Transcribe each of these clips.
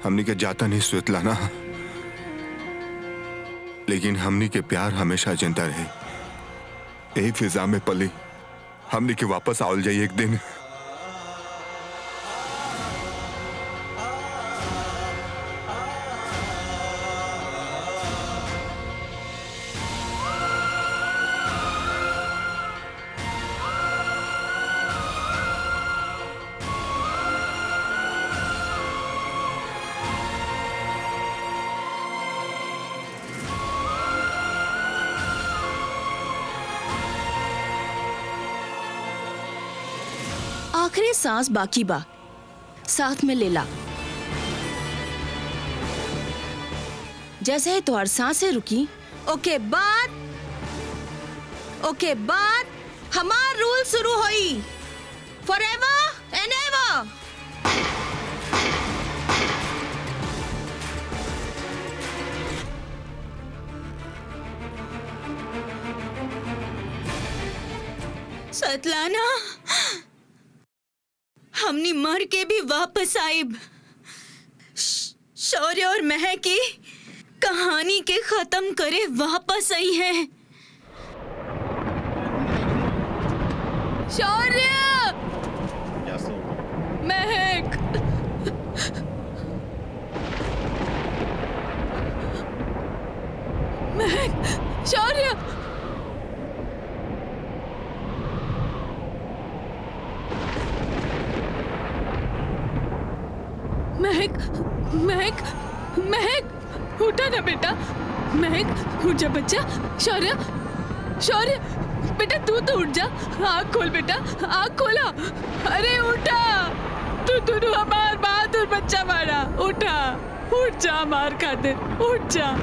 हमनी के जाता नहीं स्वेतलाना, लेकिन हमनी के प्यार हमेशा जिंदा रहे। यही फिजा में पली हमनी के वापस आवल जाई एक दिन। आखिरी सांस बाकी बा, साथ में लेला। जैसे ही तुम्हारी सांसें रुकी, ओके बाद हमार रूल शुरू हुई, फॉरएवर एंड एवर। सतलाना, हमनी मर के भी वापस आइब। शौर्य और महक की कहानी के खत्म करे वापस आई है। शौर्य, महक, महक, शौर्य, महक, महक, महक, उठा ना बेटा। महक, उठ जा बच्चा। शौर्य, शौर्य, बेटा तू तो उठ जा। आँख खोल बेटा, आँख खोला। अरे उठा, तू हमार बहादुर बच्चा मारा। उठा, उठ जा मार खातिर, उठ जा।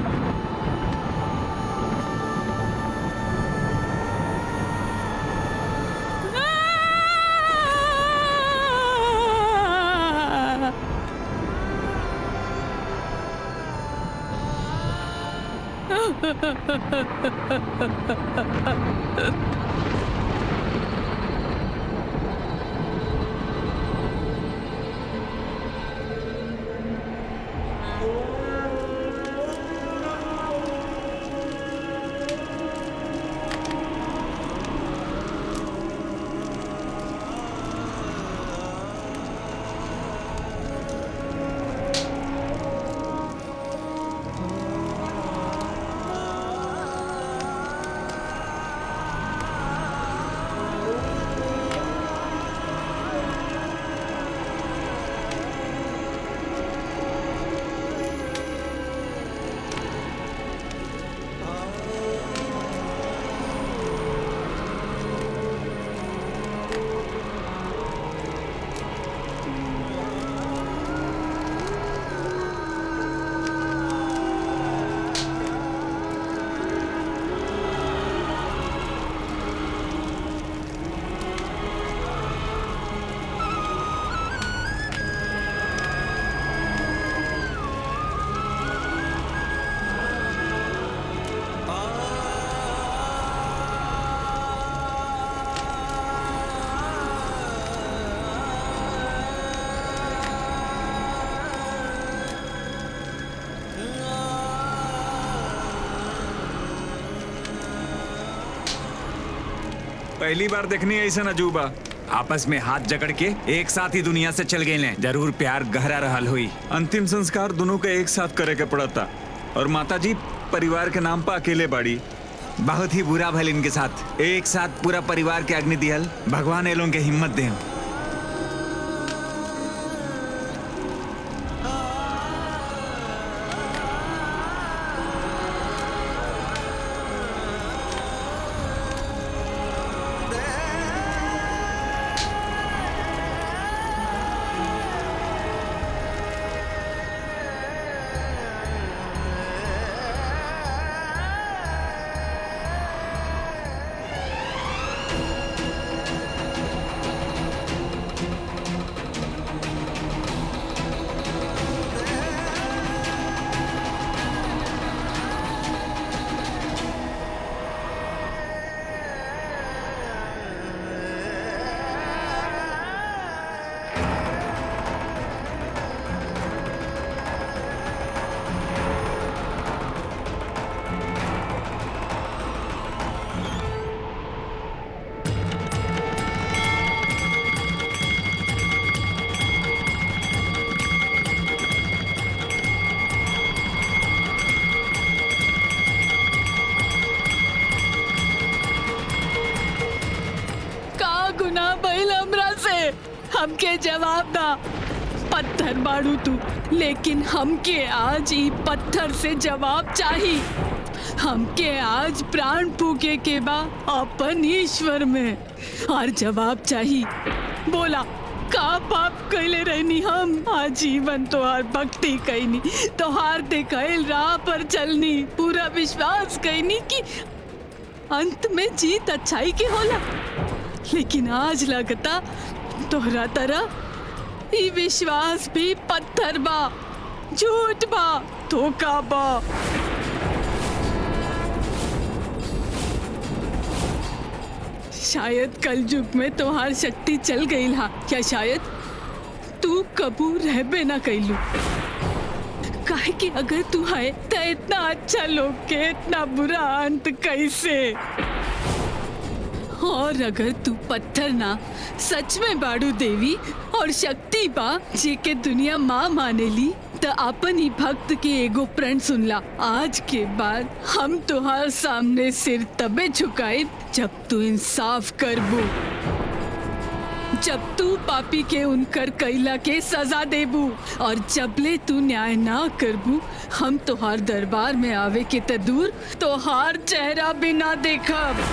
पहली बार देखनी ऐसा अजूबा। आपस में हाथ जकड़ के एक साथ ही दुनिया से चल गए। जरूर प्यार गहरा रहल हुई। अंतिम संस्कार दोनों का एक साथ करे के पड़ा था, और माताजी परिवार के नाम पर अकेले बाड़ी। बहुत ही बुरा भल इनके साथ। एक साथ पूरा परिवार के अग्नि दिहल। भगवान एलों के हिम्मत दें। के जवाब दा। पत्थर बाड़ू तू, लेकिन हमके आज ई पत्थर से जवाब चाहिए। हमके आज प्राण फूके के बा अपन ईश्वर में और जवाब चाहिए। बोला का पाप कैले रहनी हम आजीवन तोहार भक्ति कैनी, तोहार दिखाइल राह पर चलनी, पूरा विश्वास कैनी कि अंत में जीत अच्छाई के होला। लेकिन आज लगता तोहरा तरह ई विश्वास भी पत्थर बा, झूठ बा, धोखा बा। शायद कलयुग में तोहार शक्ति चल गई हा, क्या शायद तू कबू रहबे ना कैलू। काहे कि अगर तू है तो इतना अच्छा लोग के इतना बुरा अंत कैसे। और अगर तू पत्थर ना सच में बाड़ू देवी और शक्ति बा जेके दुनिया माँ मानेली, तो अपन ही भक्त के एगो प्रण सुनला। आज के बाद हम तुहार सामने सिर तबे झुकाए जब तू इंसाफ करबू, जब तू पापी के उनकर कैला के सजा देबू, और जबले तू न्याय ना करबू हम तुहार दरबार में आवे के त दूर तुहार चेहरा भी ना देखब।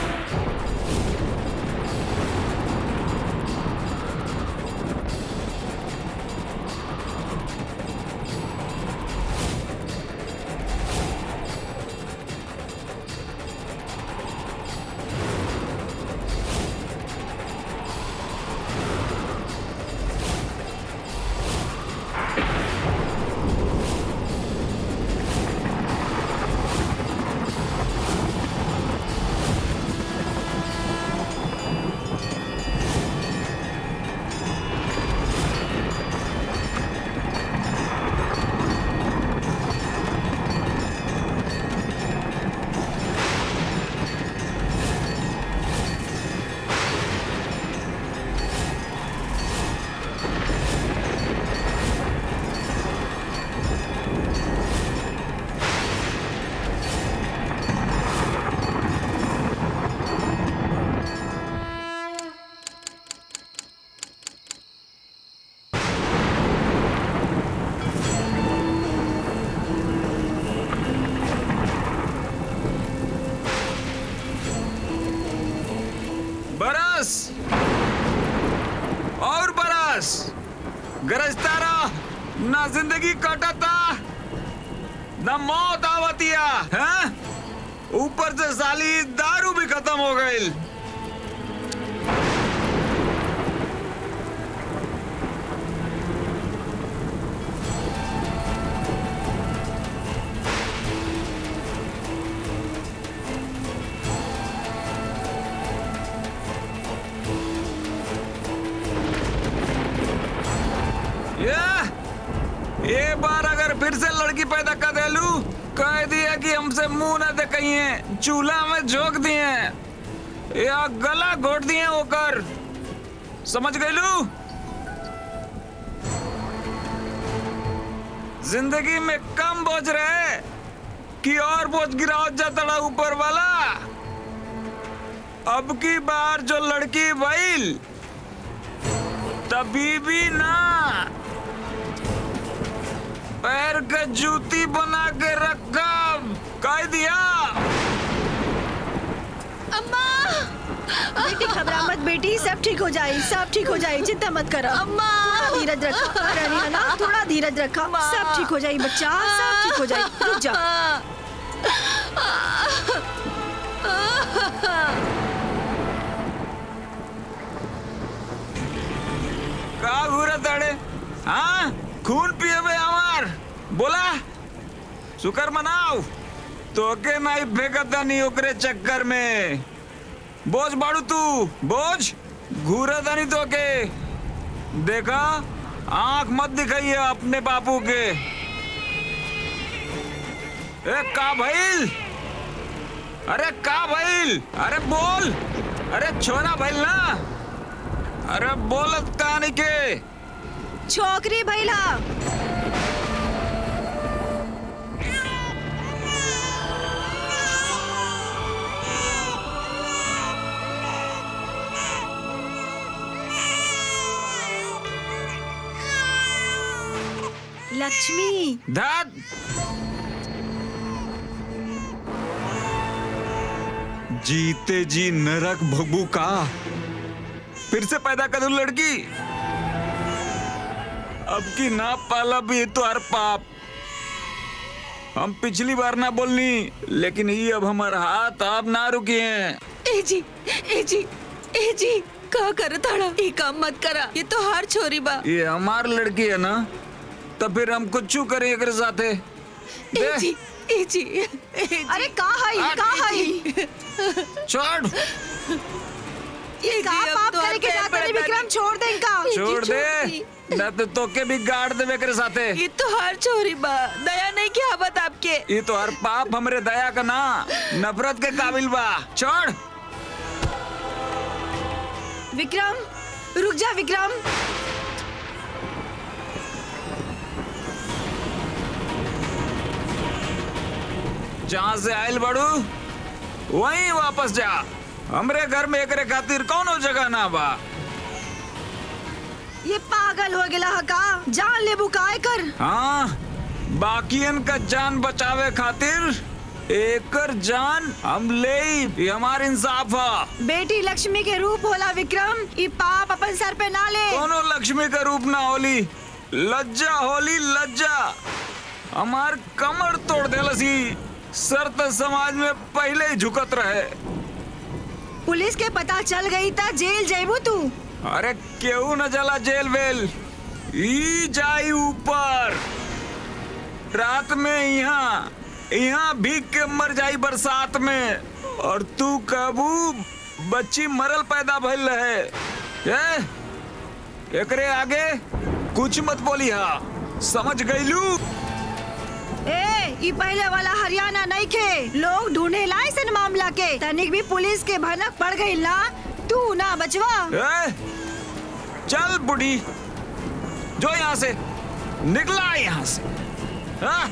बरस और बरस गरजता रहा, ना जिंदगी कटता ना मौत आवतिया है। ऊपर से साली दारू भी खत्म हो गई। ये बार अगर फिर से लड़की पैदा कर देलू, कह दिया कि हमसे मुंह न दिखाइए, चूल्हा में झोंक दिए या गला घोट दिए होकर, समझ गईलू। जिंदगी में कम बोझ रहे कि और बोझ गिराओ जाता ऊपर वाला। अब की बार जो लड़की भइल तभी भी ना पैर के जूती बना के रखा, कह दिया। अम्मा बेटी घबरा मत बेटी, सब ठीक हो जाए, सब ठीक हो जाए, चिंता मत करो। अम्मा धीरज रखो रानी, थोड़ा धीरज रखो, सब ठीक हो जाए बच्चा, सब ठीक हो जाए, रुक जा। का घूरा ताड़े, हाँ खून पिए बे हमार, बोला शुक्र मनाओ तो के नहीं फेंकता नहीं ओकरे चक्कर में। बोझ बाड़ू तू, बोझ घूरा था नहीं तो के। देखा आंख मत दिखाइए अपने बापू के। ए का भइल, अरे का भइल, अरे बोल, अरे छोरा भइल ना, अरे बोलत कहानी के छोकरी भइला। लक्ष्मी। धत जीते जी नरक भोगू का फिर से पैदा कर दूं लड़की। अब की ना पाला भी तो हर पाप। हम पिछली बार ना बोलनी, लेकिन ये अब हमारा हाथ आप ना रुके हैं। ए जी का कर ताड़ा ये काम मत करा, ये तो हार छोरी बा। ये हमार लड़की है ना, तो फिर हम कुछ करें एक साथे। ए जी अरे कहा है छोड़ ये कहा पाप करे के जाते नहीं विक्रम, छोड़ दे इनका। छोड़ दे, न तो तोके भी गाड़ दे मेरे साथे। ये तो हार छोरी बा, दया नहीं क्या बात आपके। ये तो हर पाप हमरे दया का ना नफरत के काबिल बा। छोड़ विक्रम, रुक जा विक्रम। जहाँ से आयल बड़ू वहीं वापस जा। हमरे घर में एकरे खातिर कौनो जगह ना बा। ये पागल हो गया का, जान लेबू काय कर। हाँ, बाकियन का जान बचावे खातिर एकर जान हम ले, ये हमार इंसाफ है। बेटी लक्ष्मी के रूप होला विक्रम, ये पाप अपन सर पे ना ले। दोनों लक्ष्मी का रूप ना होली, लज्जा होली लज्जा। हमार कमर तोड़ देलसी, सर तो समाज में पहले ही झुकत रहे। पुलिस के पता चल गई था जेल जेबू तू। अरे क्यों न जला जेल वेल, ई जाई ऊपर। रात में यहाँ भीग के मर जाई बरसात में। और तू कबू बच्ची मरल पैदा भइल रहे। एकरे आगे कुछ मत बोली, हा समझ गईलू। ए पहले वाला हरियाणा नहीं खे, लोग ढूंढे ला ऐसन मामला के। तनिक भी पुलिस के भनक पड़ गई ना, तू ना बचवा। चल बुढ़ी, जो यहाँ से निकला यहाँ से। हाँ?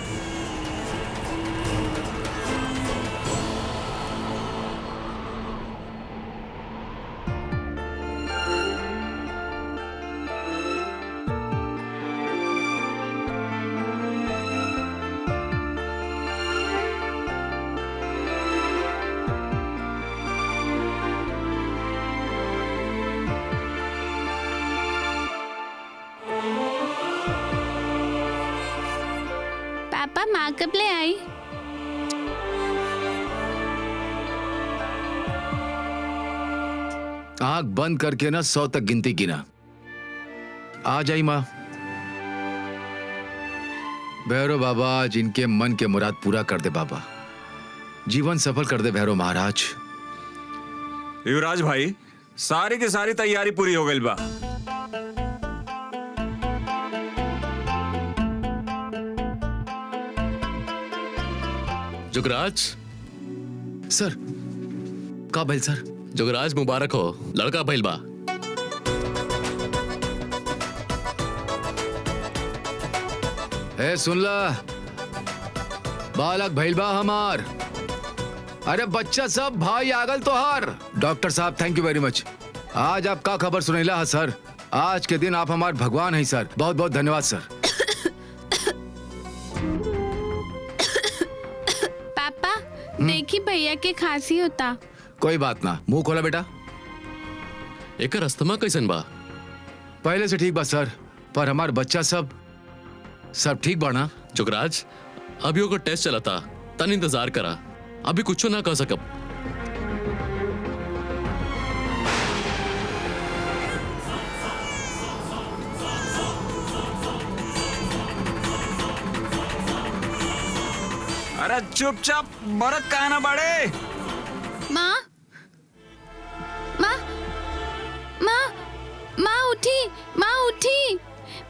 पापा माँ कब ले आई? आंख बंद करके ना 100 तक गिनती गिना। आ जाई माँ। भैरव बाबा जिनके मन के मुराद पूरा कर दे बाबा, जीवन सफल कर दे भैरव महाराज। युवराज भाई, सारी की सारी तैयारी पूरी हो गई बा। जुगराज सर का भइल सर? जुगराज मुबारक हो, लड़का भइल बा। ए सुनला, बालक भइल बा हमार। अरे बच्चा सब भाई आगल तोहार। डॉक्टर साहब थैंक यू वेरी मच। आज आप का खबर सुनेला है सर? आज के दिन आप हमार भगवान हैं सर, बहुत बहुत धन्यवाद सर। पापा देखी भैया के खांसी होता। कोई बात ना, मुंह खोला बेटा। एकर अस्थमा कैसन बा? पहले से ठीक बा सर, पर हमार बच्चा सब ठीक बा ना? जुगराज अभी ओकर टेस्ट चलता, तन इंतजार करा, अभी कुछ ना कह सकब। अरे चुपचाप मरद कहा ना बड़े। माँ माँ माँ माँ उठी, माँ उठी।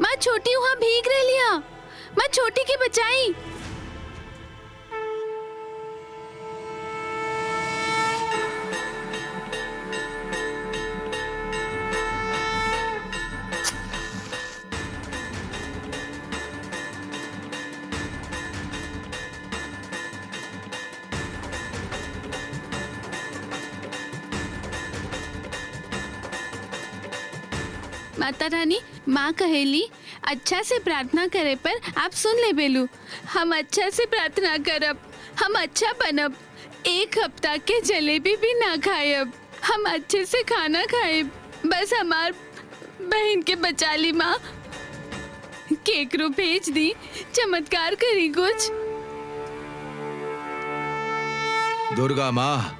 माँ छोटी वहाँ भीग रह लिया। माँ छोटी की बचाई। माता रानी माँ कहेली अच्छा से प्रार्थना करे पर आप सुन ले बेलू। हम अच्छा से प्रार्थना करब, हम अच्छा बनब, एक हफ्ता के जलेबी भी ना खाएब, हम अच्छे से खाना खाएब, बस हमार बहन के बचा ली माँ। केकरो भेज दी, चमत्कार करी कुछ। दुर्गा माँ,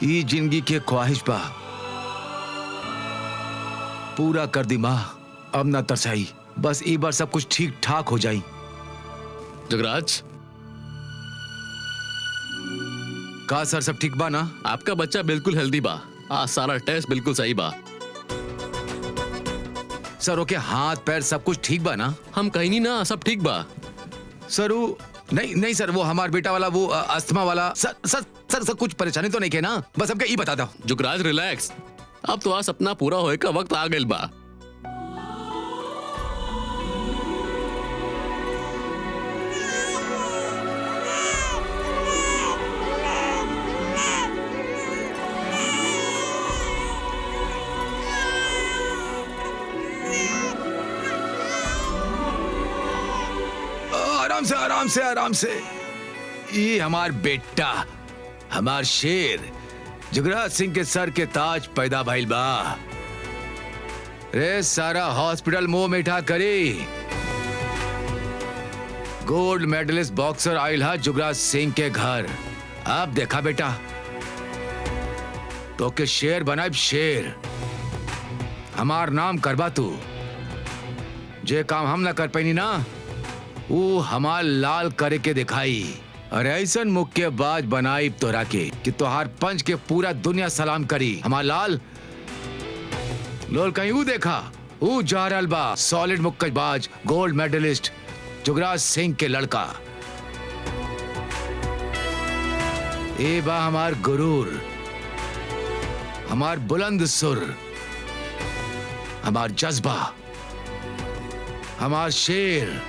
ई जिंदगी के ख्वाहिश बा पूरा कर दी माँ। अब ना तरसाई, बस ई बार सब कुछ ठीक ठाक हो जाई। जगराज, का सर सब ठीक बा ना? आपका बच्चा बिल्कुल हेल्दी बा। आज सारा टेस्ट बिल्कुल सही बा। सर ओके हाथ पैर सब कुछ ठीक बा ना? हम कहीं नहीं ना, सब ठीक बा। सर वो नहीं सर, वो हमार बेटा वाला वो अस्थमा वाला सर कुछ परेशानी तो नहीं के ना? बस हमके ई बता दो। जुगराज रिलैक्स, अब तो आज सपना पूरा होए का वक्त आ गइल बा। आराम से। ये हमार बेटा, हमार शेर जुगराज सिंह के सर के ताज पैदा भइल बा। रे सारा हॉस्पिटल मुंह मीठा करी। गोल्ड मेडलिस्ट बॉक्सर आइल हा जुगराज सिंह के घर। अब देखा बेटा, तो के शेर बनाए शेर। हमार नाम करबा तू। जे काम हम ना कर पैनी ना, वो हमार लाल करे के दिखाई। और ऐसा मुक्केबाज बनाई तोरा के कि तोहार पंच के पूरा दुनिया सलाम करी। हमार लाल लोल कहीं वो देखा, वो जा रहल बा सॉलिड मुक्केबाज गोल्ड मेडलिस्ट जुगराज सिंह के लड़का। ए बा हमार गुरूर, हमार बुलंद सुर, हमार जज्बा, हमार शेर,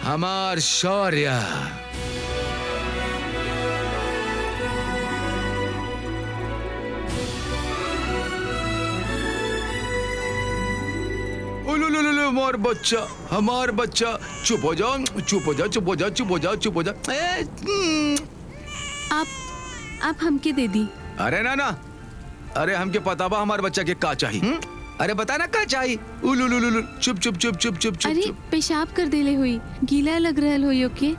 हमार शौर्य। हमार बच्चा चुप हो जाओ, चुप हो जाओ, चुप हो जाओ, चुप हो जाओ, चुप हो जाओ। आप हमके दे दी। अरे ना, अरे हमके पता बा हमार बच्चा के का चाहिए। अरे बता ना का चाहिए। उलुलुलुलु, चुप चुप चुप चुप चुप चुप। अरे पेशाब कर देले हुई, गीला लग रहल हुई। ओके,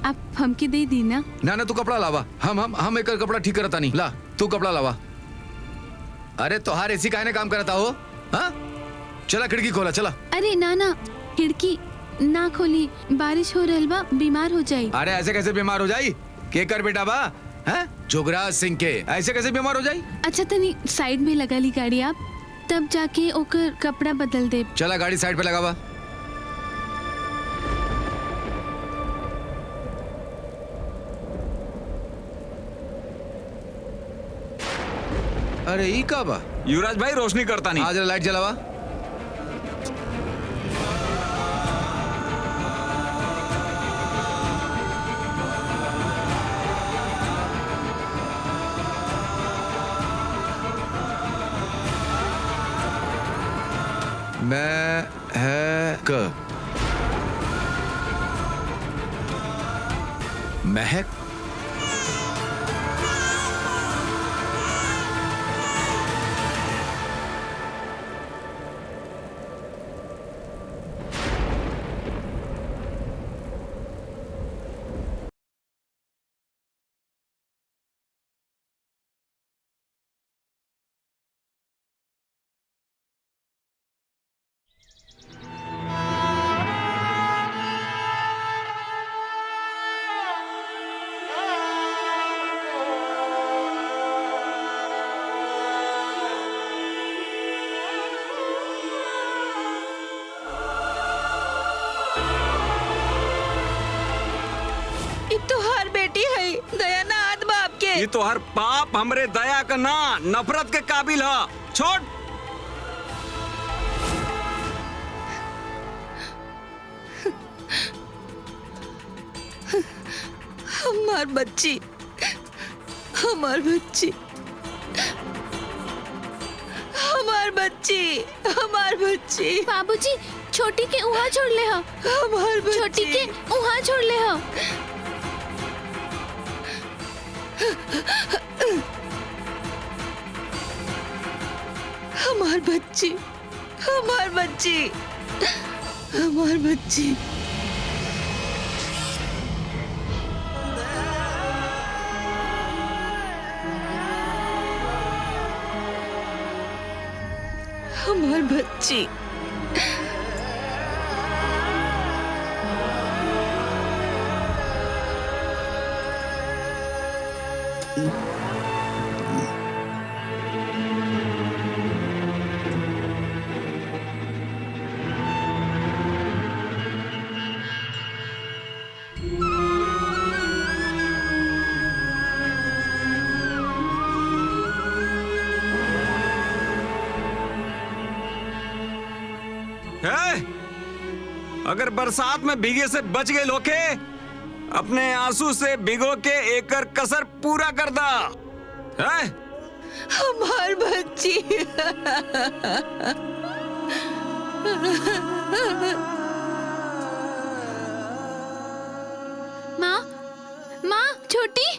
आप हमके दे दी ना। ना तू कपड़ा लावा। हम एक कपड़ा ठीक करता नहीं। ला तू कपड़ा लावा। अरे तोहार ऐसी काहे ने काम करता हो? हाँ, चला खिड़की खोला, चला। अरे ना, खिड़की ना खोली, बारिश हो रहल बा, बीमार हो जाई। अरे ऐसे कैसे बीमार हो जाई? के कर बेटा बा है जुगराज सिंह के, ऐसे कैसे बीमार हो जाई? अच्छा तनी साइड में लगा ली गाड़ी आप, तब जाके ओकर कपड़ा बदल दे। चला गाड़ी साइड पे लगावा। अरे ई का बा? युवराज भाई रोशनी करता नहीं। आज लाइट जलावा। मैं है क महक। तोहार बेटी है, दया ना आद बाप के। ये तो हर पाप हमरे दया का ना नफरत के काबिल है। छोड़। हमार बच्ची, हमार बच्ची, हमार बच्ची, हमार बच्ची, बाबूजी छोटी के उहा छोड़ ले हो। हमार बच्ची, छोटी के उहा छोड़ ले हो। हमार बच्ची, हमार बच्ची, हमार बच्ची। हमार बच्ची। है? अगर बरसात में भीगे से बच गए लोके, अपने आंसू से भिगो के एकर कसर पूरा कर दा है? हमार बच्ची। माँ, माँ छोटी।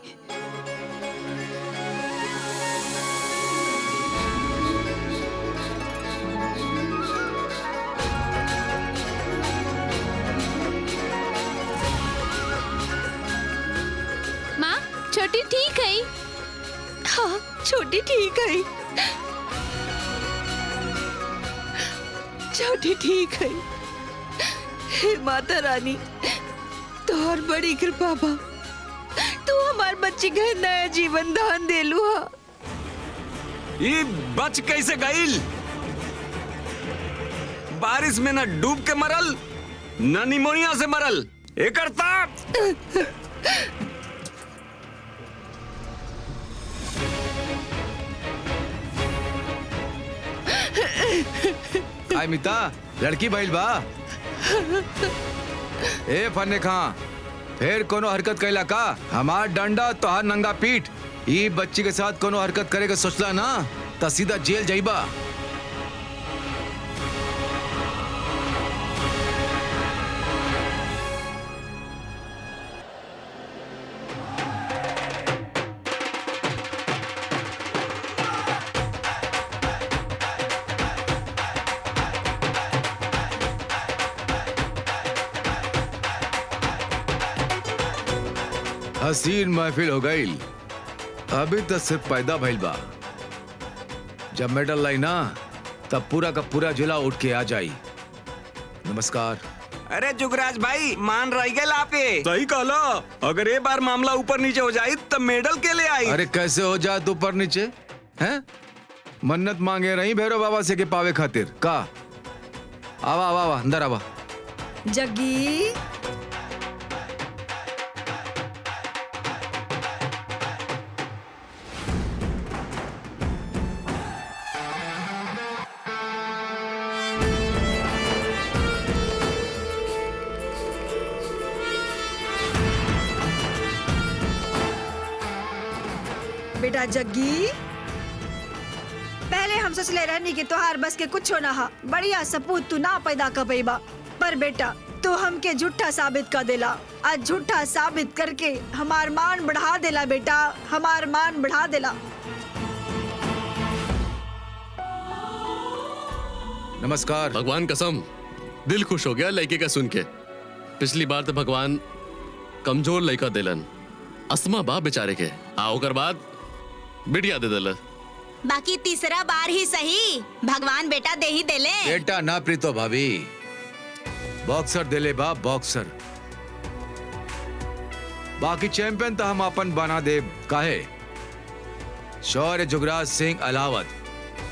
माँ छोटी ठीक है। हाँ, छोटी ठीक है। छोटी ठीक है। हे माता रानी, तोहर बड़ी कृपा बा। तू हमार बच्ची के नया जीवन दान देलू हा। ये बच कैसे गईल? बारिश में न डूब के मरल, न निमोनिया से मरल। एकर ताप। आई मिता, लड़की भइल बा। ए फन्ने खां, फिर कोनो हरकत कैला का? हमार डंडा तोहार नंगा पीठ। ई बच्ची के साथ कोनो हरकत करे के सोचला ना त सीधा जेल जाइबा। हसीन महफिल हो गई। अभी तो सिर्फ पैदा भइल बा। जब मेडल लाई ना तब पूरा का पूरा जिला उठ के आ जाई। नमस्कार। अरे जुगराज भाई, मान रही गए लापे। सही कहला। अगर ये बार मामला ऊपर नीचे हो जाए तब मेडल के ले आई। अरे कैसे हो जाए तो ऊपर नीचे हैं? मन्नत मांगे रही भैरव बाबा से के पावे खातिर का? आवा आवा आवा अंदर आवा। जग्गी, बेटा जग्गी, पहले हम सोचले रहनी कि तोहार बस के कुछ ना हा। बढ़िया सपूत तू ना पैदा कर पैबा, पर बेटा तू हमके झूठा साबित कर देला। आज झूठा साबित करके हमार मान बढ़ा देला बेटा, हमार मान बढ़ा देला। नमस्कार। भगवान कसम दिल खुश हो गया लड़के का सुन के। पिछली बार तो भगवान कमजोर लड़का दिलन, अस्थमा बा बेचारे के। आओ कर बाद बिटिया दे दिल। बाकी तीसरा बार ही सही, भगवान बेटा दे ही देले। बेटा ना प्रीतो भाभी, बॉक्सर देले बा बॉक्सर। बाकी चैंपियन तो हम अपन बना दे काहे। शौर्य जुगराज सिंह अलावत,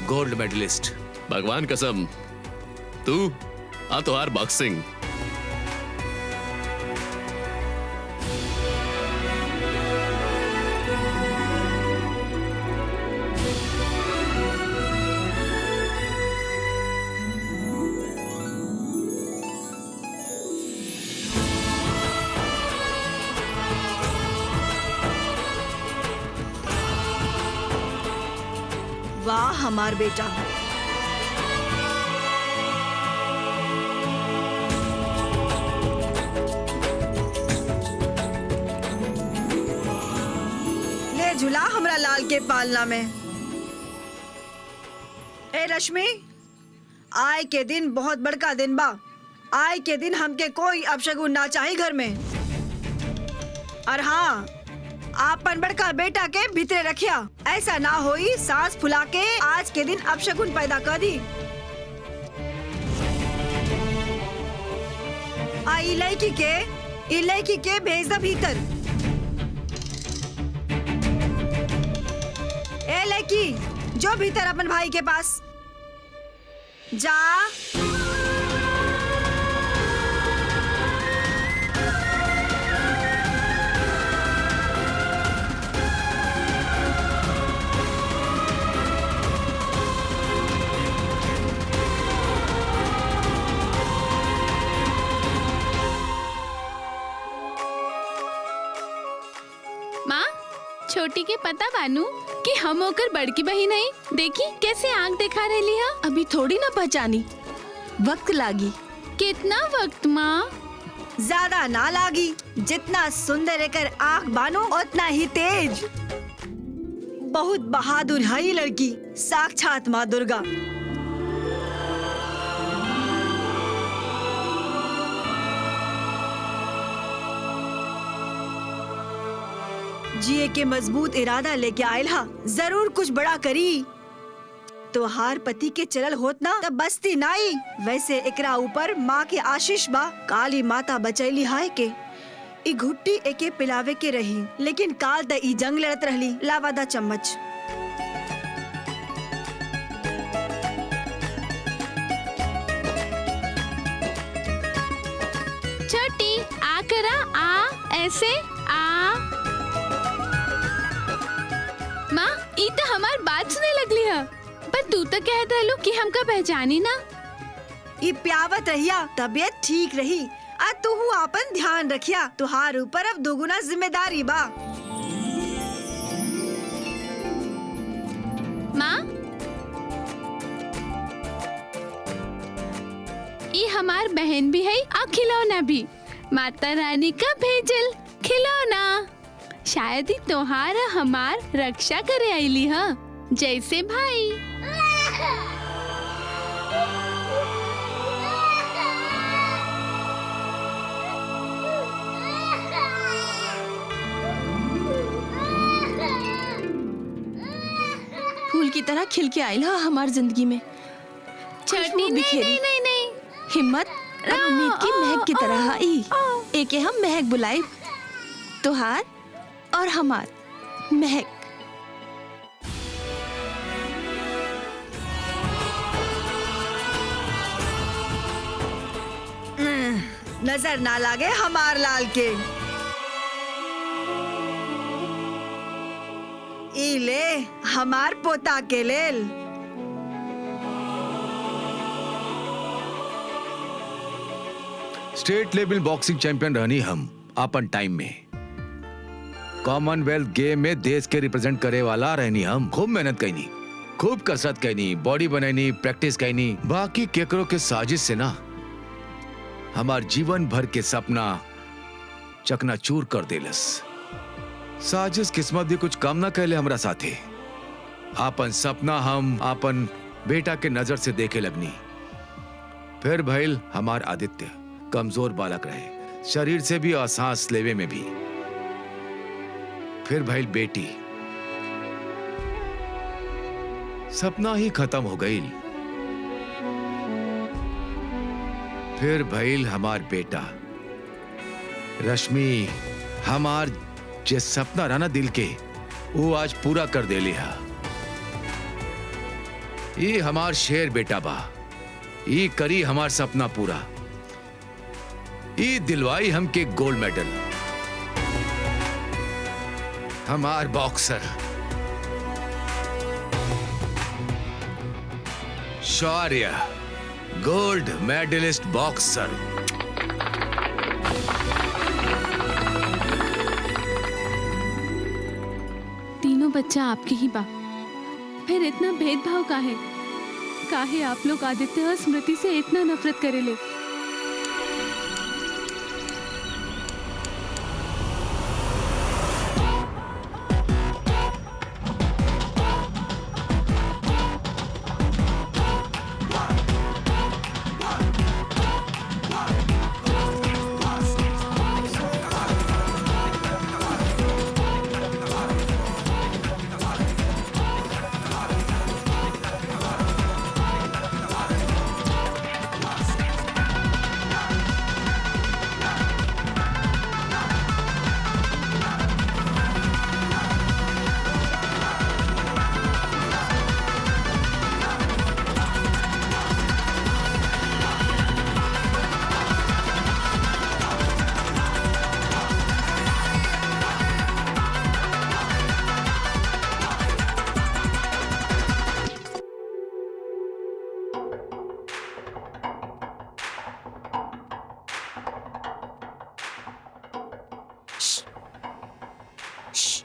गोल्ड मेडलिस्ट। भगवान कसम तू आ तो हार बॉक्सिंग। वाह हमार बेटा, झुला हमरा लाल के पालना में। ए रश्मि, आय के दिन बहुत बड़का दिन बा। आय के दिन हमके कोई अपशगुन ना चाहिए घर में। और हाँ, आपन बड़का बेटा के भीतरे रखिया, ऐसा ना होई सांस फुला के आज के दिन अपशगुन पैदा कर दी। ई लड़की के भेज द भीतर। ए लड़की, जो भीतर अपन भाई के पास जा। माँ, छोटी के पता बानू कि हम होकर बड़की बहन है। देखी कैसे आंख दिखा रही है। अभी थोड़ी ना पहचानी, वक्त लागी। कितना वक्त माँ? ज्यादा ना लागी। जितना सुंदर एकर आँख बानो उतना ही तेज। बहुत बहादुर है ये लड़की, साक्षात माँ दुर्गा। जिए के मजबूत इरादा लेके आयल हा, जरूर कुछ बड़ा करी। तो हार पति के चलल होत ना तब बस्ती नाई। वैसे एकरा ऊपर माँ के आशीष बा। काली माता बचैली हाय के ई घुट्टी एके पिलावे के रही, लेकिन काल त ई जंग लड़त रहली। लावादा चम्मच। छोटी आ करा, आ ऐसे आ। माँ, ई तो हमार बात सुने लगली है, पर तू तो कहत रहलू कि हमका पहचानी ना। ई प्यावत रहिया, तबीयत ठीक रही। आ तू अपन ध्यान रखिया। तुहार ऊपर अब दोगुना जिम्मेदारी बा। माँ, ई हमार बहन भी है और खिलौना भी। माता रानी का भेजल खिलौना। शायद ही तोहार हमार रक्षा करे आईली हा, जैसे भाई। फूल की तरह खिल के आयल हा हमार जिंदगी में। छोटी नहीं नहीं नहीं। हिम्मत और उम्मीद की महक की तरह आई। एके हम महक बुलाई, तुहार और हमार महक। नजर ना लागे हमार लाल के। ई ले हमार पोता के लेल। स्टेट लेवल बॉक्सिंग चैंपियन रहनी हम अपन टाइम में। कॉमनवेल्थ गेम में देश के रिप्रेजेंट करे वाला रहनी हम। खूब मेहनत करनी, खूब कसरत करनी, बॉडी बनैनी, प्रैक्टिस करनी। बाकी केकरो के साजिश से ना हमार जीवन भर के सपना चकनाचूर कर देलस। साजिश किस्मत भी कुछ कम ना कहले हमरा साथे। आपन सपना हम आपन बेटा के नजर से देखे लगनी। फिर भइल हमार आदित्य। कमजोर बालक रहे, शरीर से भी और सांस लेवे में भी। फिर भइल बेटी। सपना ही खत्म हो गई। फिर भइल हमार बेटा रश्मि। हमार जे सपना रहा ना दिल के, वो आज पूरा कर दे लिया। ये हमार शेर बेटा बा। ये करी हमार सपना पूरा। ये दिलवाई हमके गोल्ड मेडल। हमार बॉक्सर शौर्य, गोल्ड मेडलिस्ट बॉक्सर। तीनों बच्चा आपके ही बा, फिर इतना भेदभाव काहे? काहे आप लोग आदित्य और स्मृति से इतना नफरत करेले?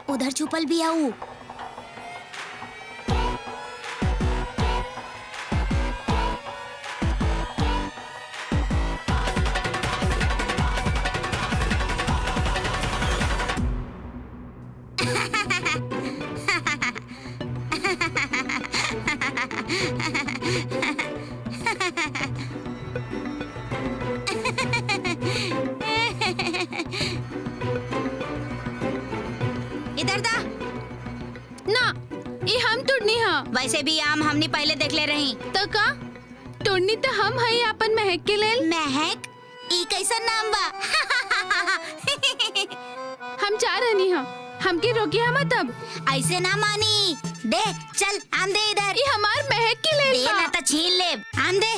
उधर छुपल भी आऊ। इधर दा। ना ये हम तोड़नी हा। वैसे भी आम हमने पहले देख ले रही। तो का तोड़नी तो हम है अपन महक के लेल। महक ई कैसा नाम बा? हम जा रहनी हा, हमके रोकिया मत अब। ऐसे ना मानी। दे चल आम दे इधर। ये हमार महक के लेल दे बा। ना तो छीन ले। आम दे।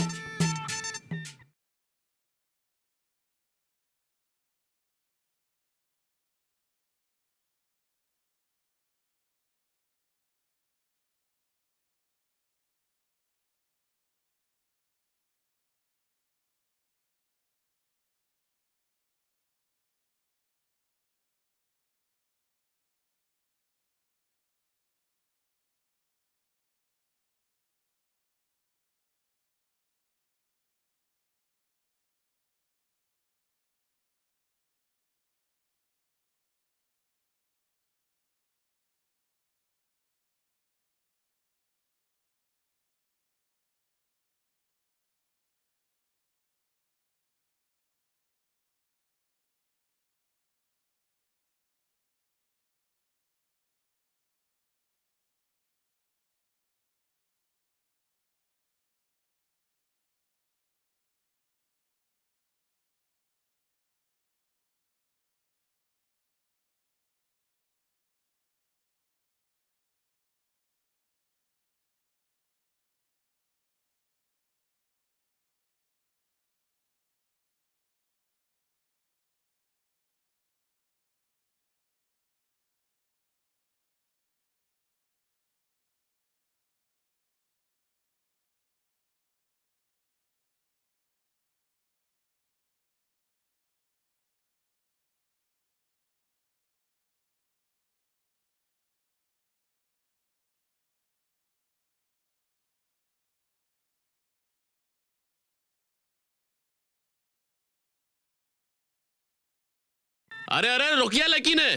अरे अरे रोकिया लकी ने,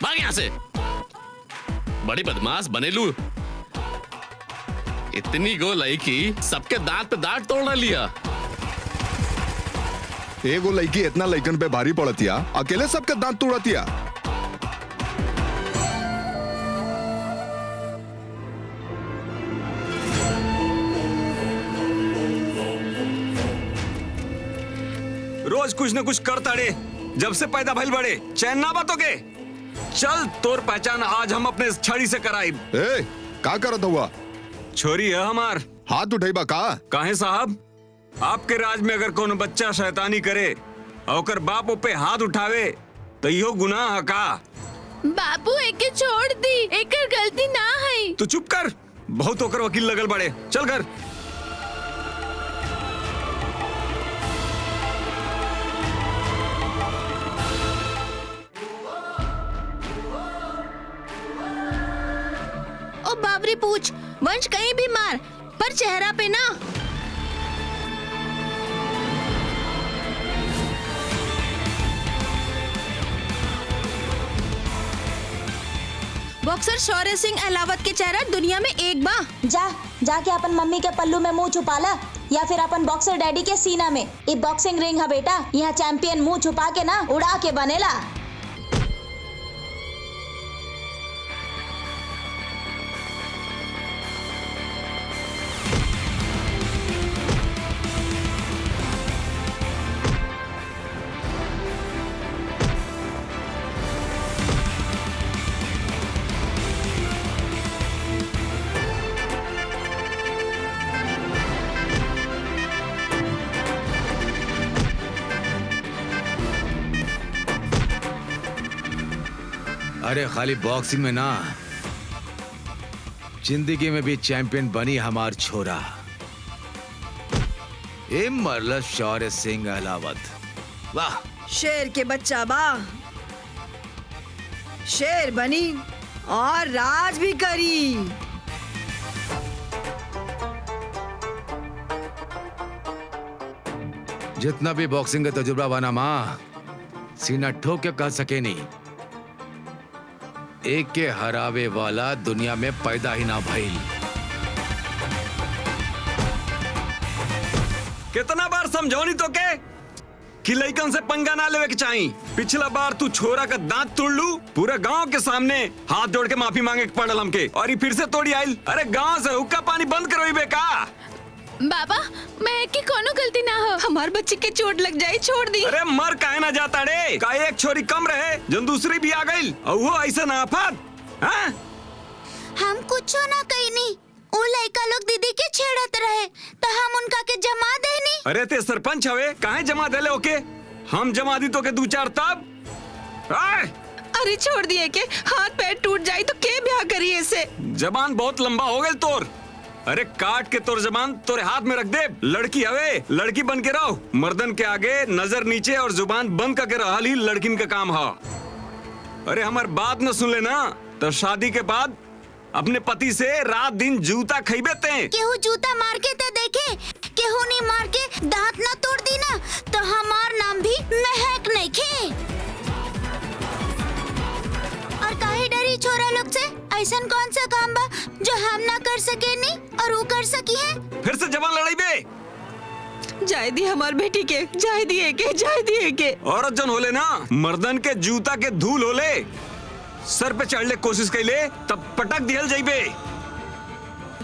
भाग यहां से। बड़ी बदमाश बनेलू। इतनी गो लड़की सबके दांत पे दांत तोड़ लिया। एगो लड़की इतना लड़कन पे भारी पड़तिया, अकेले सबके दांत तोड़तिया। रोज कुछ न कुछ करता रे। जब से पैदा भइल बड़े चैन ना बातों के। चल तोर पहचान आज हम अपने छड़ी से कराई। ए, का करत हुआ? छोरी है हमार। हाथ उठाई बा का? काहे साहब, आपके राज में अगर कोनो बच्चा शैतानी करे और ओकर बाप पे हाथ उठावे तो यो गुनाह है का? बाबू एके छोड़ दी, एकर गलती ना है। तू चुप कर, बहुत ओकर वकील लगल बड़े। चल कर। ओ बाबरी पूछ, वंश कहीं भी मार, पर चेहरा पे ना। बॉक्सर शौर्य सिंह अहलावत के चेहरा दुनिया में एक बा। जाके अपन मम्मी के पल्लू में मुंह छुपा ला, या फिर अपन बॉक्सर डैडी के सीना में। ये बॉक्सिंग रिंग है बेटा, यहाँ चैंपियन मुंह छुपा के ना उड़ा के बनेला। अरे खाली बॉक्सिंग में ना, जिंदगी में भी चैंपियन बनी हमार छोरा इमरलस शौर्य सिंह अहलावत। वाह, शेर के बच्चा बा। शेर बनी और राज भी करी। जितना भी बॉक्सिंग का तजुर्बा बना माँ, सीना ठोक के कह सके नहीं, एक के हरावे वाला दुनिया में पैदा ही ना भइल। कितना बार समझौनी तो के कि लइकन से पंगा ना लेवे के चाही। पिछला बार तू छोरा का दांत तोड़ लू, पूरा गांव के सामने हाथ जोड़ के माफी मांगे के पड़ल हमके, और ये फिर से तोड़ी आइल। अरे गांव से हुक्का पानी बंद करो बेका। बाबा महक की कोनो गलती ना हो। हमार बच्चे के चोट लग जाए, छोड़ दी। अरे मर काहे ना जाता रे, का एक छोरी कम रहे जन दूसरी भी आ गई, और वो ऐसा ना आफत। हाँ? हम कुछ ना कही नहीं, वो लड़का लोग दीदी के छेड़त रहे तो हम उनका के जमा देनी। अरे ते सरपंच हवे, काहे जमा देले ओके? हम जमा दी तो के 2-4 तब। आए! अरे छोड़ दिए के हाथ पैर टूट जाए तो के ब्याह करिए इसे। जबान बहुत लंबा हो गई तोर। अरे काट के तोर जबान तोरे हाथ में रख दे। लड़की हवे, लड़की बन के रहो। मर्दन के आगे नजर नीचे और जुबान बंद करके रहल ही लड़किन का काम है। अरे हमार बात न सुन लेना तो शादी के बाद अपने पति से रात दिन जूता खइबे ते। केहू जूता मार के तो देखे, केहू नहीं मार के दांत ना तोड़ दी ना तो हमार नाम भी महक नहीं खे। और काहे डरी छोरा लोग से? ऐसन कौन सा काम बा जो हम ना कर सके नहीं और वो कर सकी है? फिर से जवान लड़ाई बे। जाए दी हमार बेटी के, जाए दिए के, जाए दिए के। औरत जन होले ना, मर्दन के जूता के धूल होले, सर पे चढ़ले कोशिश कैले तब पटक दिहल जाइबे।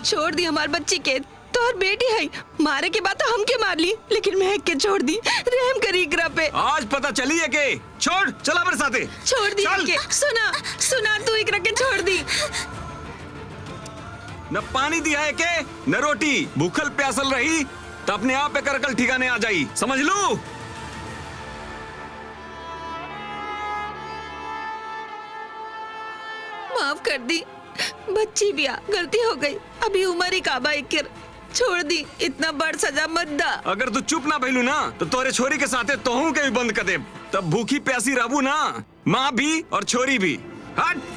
छोड़ दी हमार बच्ची के, तो और बेटी है, मारे के बाद तो हमके मार ली, लेकिन महक के छोड़ दी। रहम करी इकरा पे। आज पता चली है के छोड़, चला मेरे साथे। छोड़ दी के। सुना सुना, तू इकरा के छोड़ दी। न पानी दिया है के न रोटी, भूखल प्यासल रही तो अपने आप पे करकल ठिकाने आ जाई, समझ लू। माफ कर दी, बच्ची भी आ, गलती हो गई, अभी उम्र ही काबा इकर, छोड़ दी, इतना बड़ सजा मत दा। अगर तू चुप ना भइलू ना तो तोरे छोरी के साथे तोहू के भी बंद कर दे, तब भूखी प्यासी रहबू ना, माँ भी और छोरी भी। हट।